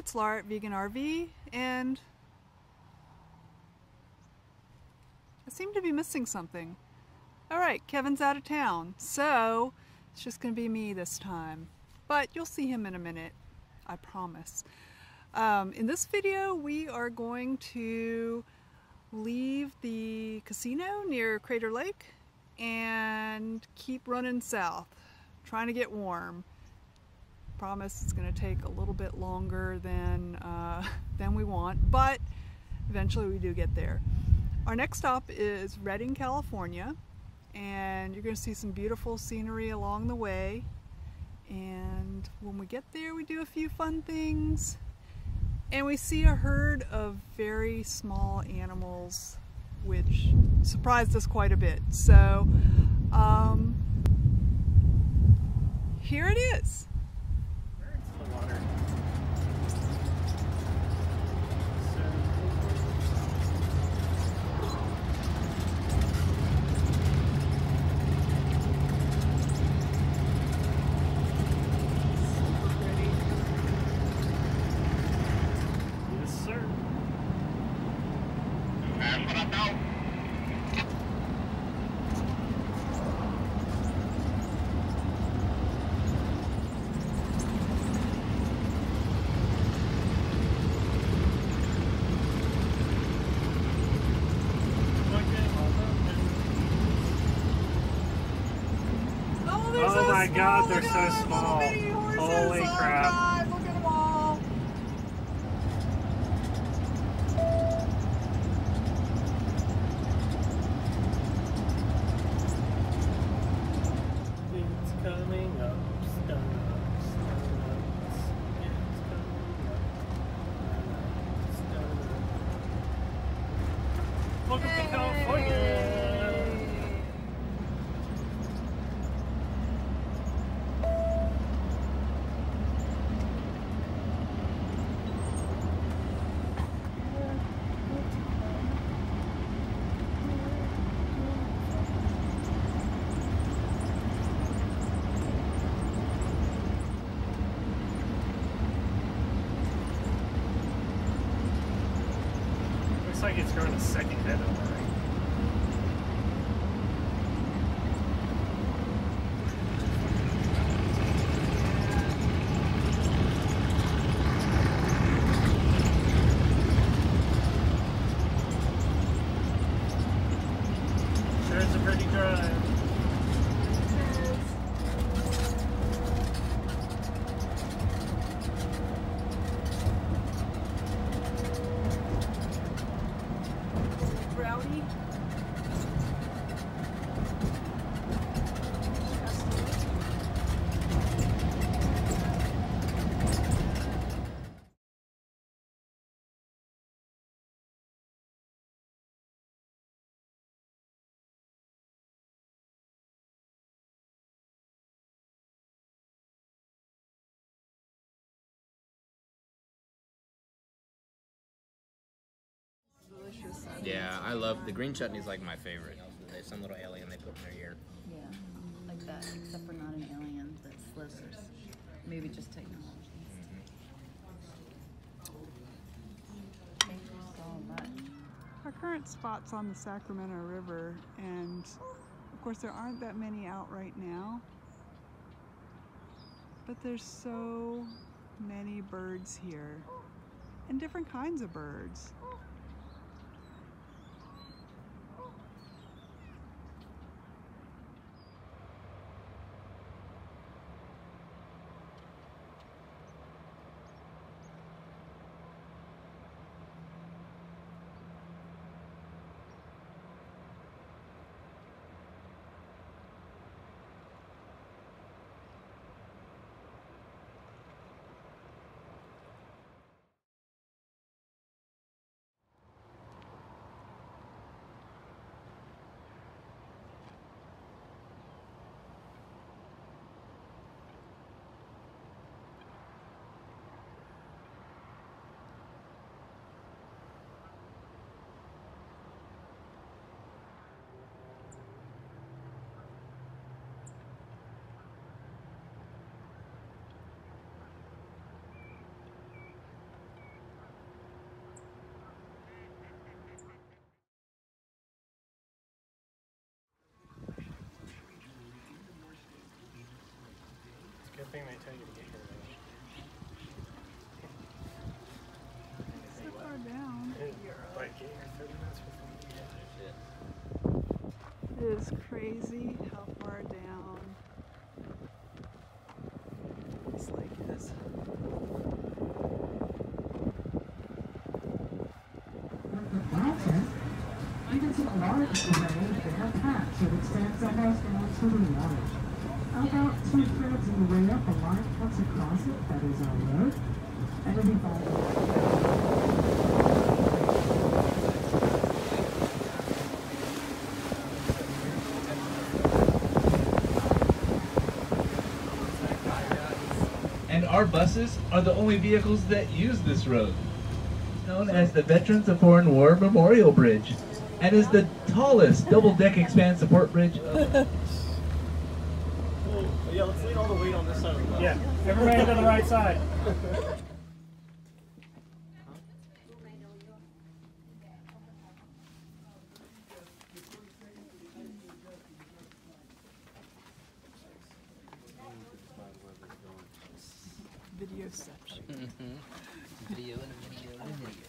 It's Laura at Vegan RV, and I seem to be missing something. Alright, Kevin's out of town, so it's just going to be me this time. But you'll see him in a minute, I promise. In this video, we are going to leave the casino near Crater Lake and keep running south, trying to get warm. Promise it's going to take a little bit longer than we want, but eventually we do get there. Our next stop is Redding, California, and you're going to see some beautiful scenery along the way. And when we get there, we do a few fun things, and we see a herd of very small animals, which surprised us quite a bit. So here it is. Oh my God, they're so small. Holy crap. God, look at them all. It's coming up, startups. It's coming up, startups. Welcome to California. Looks like it's growing a second head on the right. Sure is a pretty drive. Rowdy. Delicious. Yeah, I love the green chutney is like my favorite. There's some little alien they put in their ear. Yeah, like that, except for not an alien, but slithers. Maybe just technology. Thank you so much. Our current spot's on the Sacramento River, and of course there aren't that many out right now, but there's so many birds here, and different kinds of birds. thing they tell you to get here. So far down. Like, get here 30 minutes before you get. It is crazy how far down this lake is. You can see a large array of bare patch that extends almost down to the water. About 2/3 of the way up, a line cuts across it, that is our road, and it'll be followed. And our buses are the only vehicles that use this road. It's known as the Veterans of Foreign War Memorial Bridge, and is the tallest double-deck expand support bridge. Yeah, let's lean all the weight on this side of the bus. Yeah, everybody to the right side. Videoception. Video and a video and a video.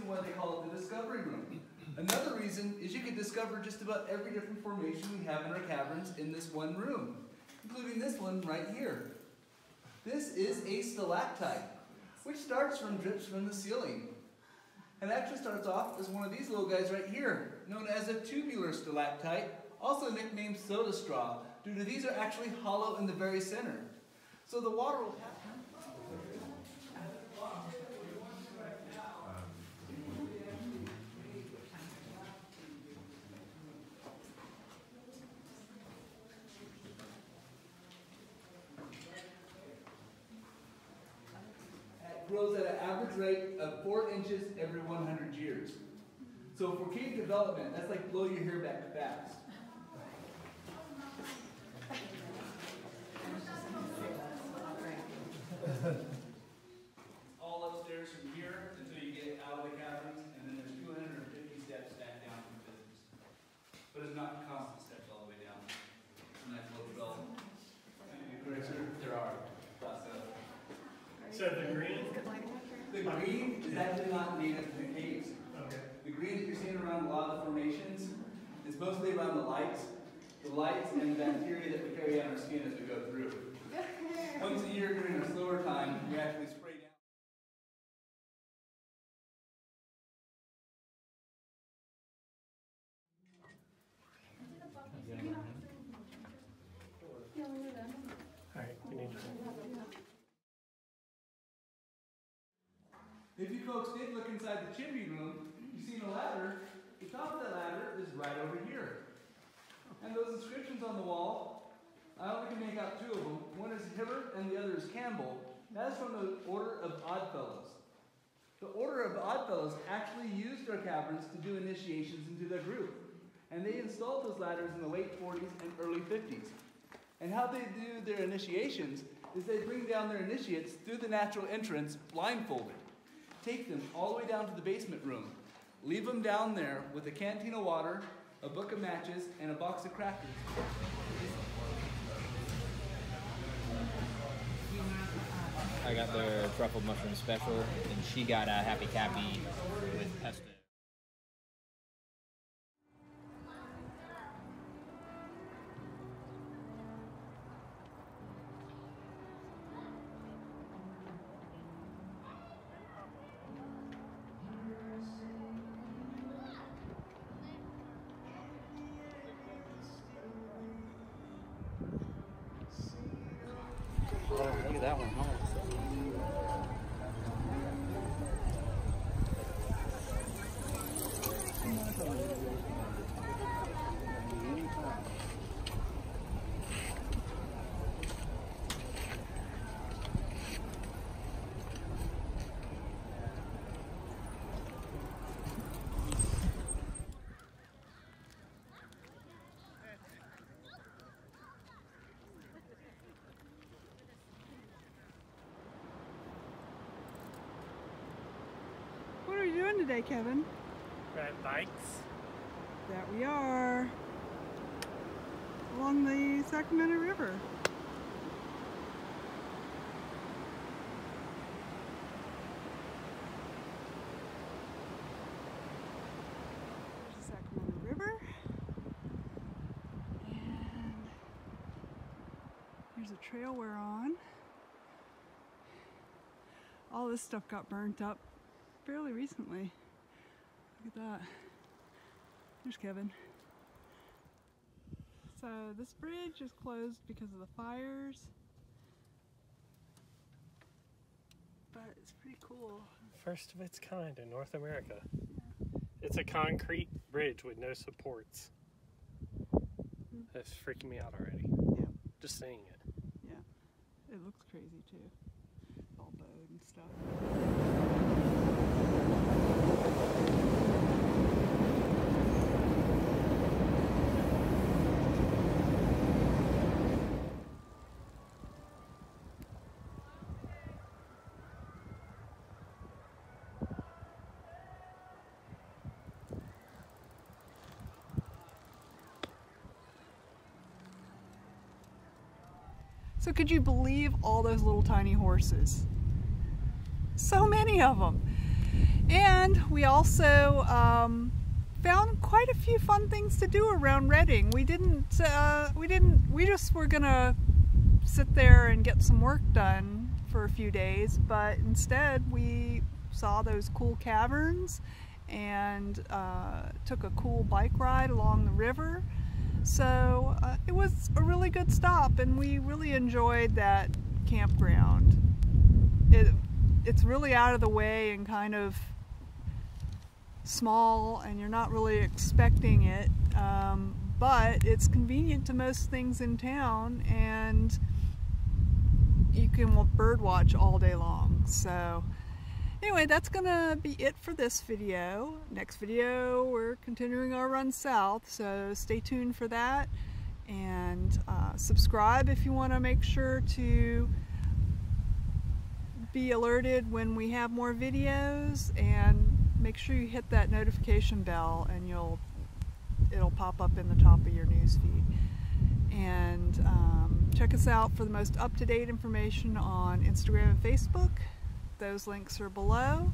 Why they call it the Discovery Room. Another reason is you can discover just about every different formation we have in our caverns in this one room, including this one right here. This is a stalactite, which starts from drips from the ceiling. And actually starts off as one of these little guys right here, known as a tubular stalactite, also nicknamed soda straw, due to these are actually hollow in the very center. So the water will grows at an average rate of 4 inches every 100 years. So for cave development, that's like blow your hair back fast. All upstairs from here until you get out of the caverns, and then there's 250 steps back down from physics. But it's not constant steps all the way down. Nice little trail. There are. So the green? The green is actually not native to the caves. Okay. The green that you're seeing around a lot of the formations is mostly around the lights and the bacteria that we carry on our skin as we go through. Once a year during our slower time, we actually spray down. All right, we need to. If you folks did look inside the chimney room, you see a ladder. The top of that ladder is right over here. And those inscriptions on the wall, I only can make out two of them. One is Hibbert and the other is Campbell. That is from the Order of Oddfellows. The Order of Oddfellows actually used their caverns to do initiations into their group. And they installed those ladders in the late 40s and early 50s. And how they do their initiations is they bring down their initiates through the natural entrance blindfolded. Take them all the way down to the basement room. Leave them down there with a canteen of water, a book of matches, and a box of crackers. I got their truffle mushroom special, and she got a Happy Cappy with pesto. Look at that one. doing today, Kevin? Riding bikes. That we are. Along the Sacramento River. There's the Sacramento River. And here's a trail we're on. All this stuff got burnt up fairly recently. Look at that. There's Kevin. So this bridge is closed because of the fires, but it's pretty cool. First of its kind in North America. Yeah. It's a concrete bridge with no supports. That's freaking me out already. Yeah. Just saying it. Yeah. It looks crazy too. All bowed and stuff. So could you believe all those little tiny horses? So many of them. And we also found quite a few fun things to do around Redding. We just were gonna sit there and get some work done for a few days, but instead we saw those cool caverns and took a cool bike ride along the river. So it was a really good stop, and we really enjoyed that campground. It's really out of the way and kind of small, and you're not really expecting it, but it's convenient to most things in town, and you can bird watch all day long. So anyway, that's gonna be it for this video. Next video, we're continuing our run south, so stay tuned for that, and subscribe if you want to make sure to be alerted when we have more videos, and make sure you hit that notification bell, and it'll pop up in the top of your news feed. And check us out for the most up-to-date information on Instagram and Facebook. Those links are below.